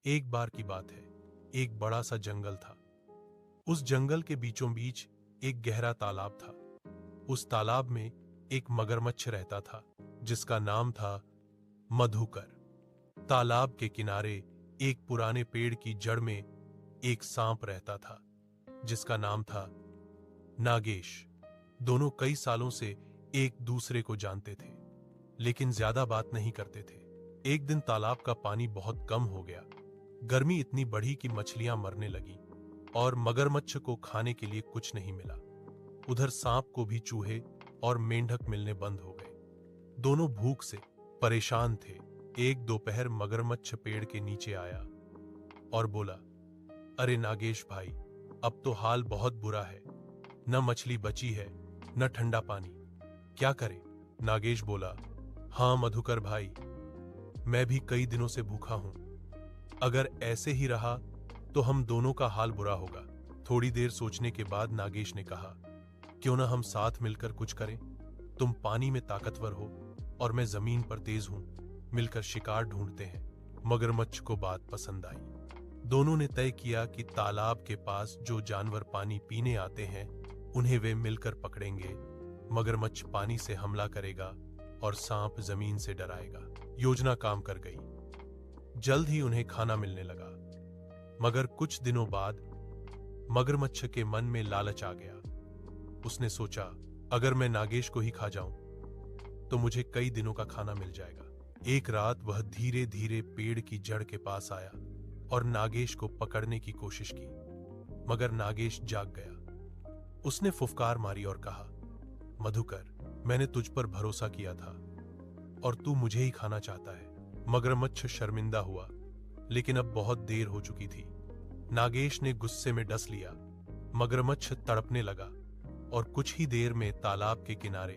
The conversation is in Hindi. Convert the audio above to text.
एक बार की बात है, एक बड़ा सा जंगल था। उस जंगल के बीचों बीच एक गहरा तालाब था। उस तालाब में एक मगरमच्छ रहता था, जिसका नाम था मधुकर। तालाब के किनारे एक पुराने पेड़ की जड़ में एक सांप रहता था, जिसका नाम था नागेश। दोनों कई सालों से एक दूसरे को जानते थे, लेकिन ज्यादा बात नहीं करते थे। एक दिन तालाब का पानी बहुत कम हो गया। गर्मी इतनी बढ़ी कि मछलियां मरने लगीं और मगरमच्छ को खाने के लिए कुछ नहीं मिला। उधर सांप को भी चूहे और मेंढक मिलने बंद हो गए। दोनों भूख से परेशान थे। एक दोपहर मगरमच्छ पेड़ के नीचे आया और बोला, अरे नागेश भाई, अब तो हाल बहुत बुरा है। न मछली बची है, न ठंडा पानी। क्या करें? नागेश बोला, हाँ मधुकर भाई, मैं भी कई दिनों से भूखा हूं। अगर ऐसे ही रहा तो हम दोनों का हाल बुरा होगा। थोड़ी देर सोचने के बाद नागेश ने कहा, क्यों ना हम साथ मिलकर कुछ करें। तुम पानी में ताकतवर हो और मैं जमीन पर तेज हूं। मिलकर शिकार ढूंढते हैं। मगरमच्छ को बात पसंद आई। दोनों ने तय किया कि तालाब के पास जो जानवर पानी पीने आते हैं, उन्हें वे मिलकर पकड़ेंगे। मगरमच्छ पानी से हमला करेगा और सांप जमीन से डराएगा। योजना काम कर गई। जल्द ही उन्हें खाना मिलने लगा। मगर कुछ दिनों बाद मगरमच्छ के मन में लालच आ गया। उसने सोचा, अगर मैं नागेश को ही खा जाऊं तो मुझे कई दिनों का खाना मिल जाएगा। एक रात वह धीरे धीरे पेड़ की जड़ के पास आया और नागेश को पकड़ने की कोशिश की, मगर नागेश जाग गया। उसने फुफकार मारी और कहा, मधुकर, मैंने तुझ पर भरोसा किया था और तू मुझे ही खाना चाहता है। मगरमच्छ शर्मिंदा हुआ, लेकिन अब बहुत देर हो चुकी थी। नागेश ने गुस्से में डस लिया। मगरमच्छ तड़पने लगा और कुछ ही देर में तालाब के किनारे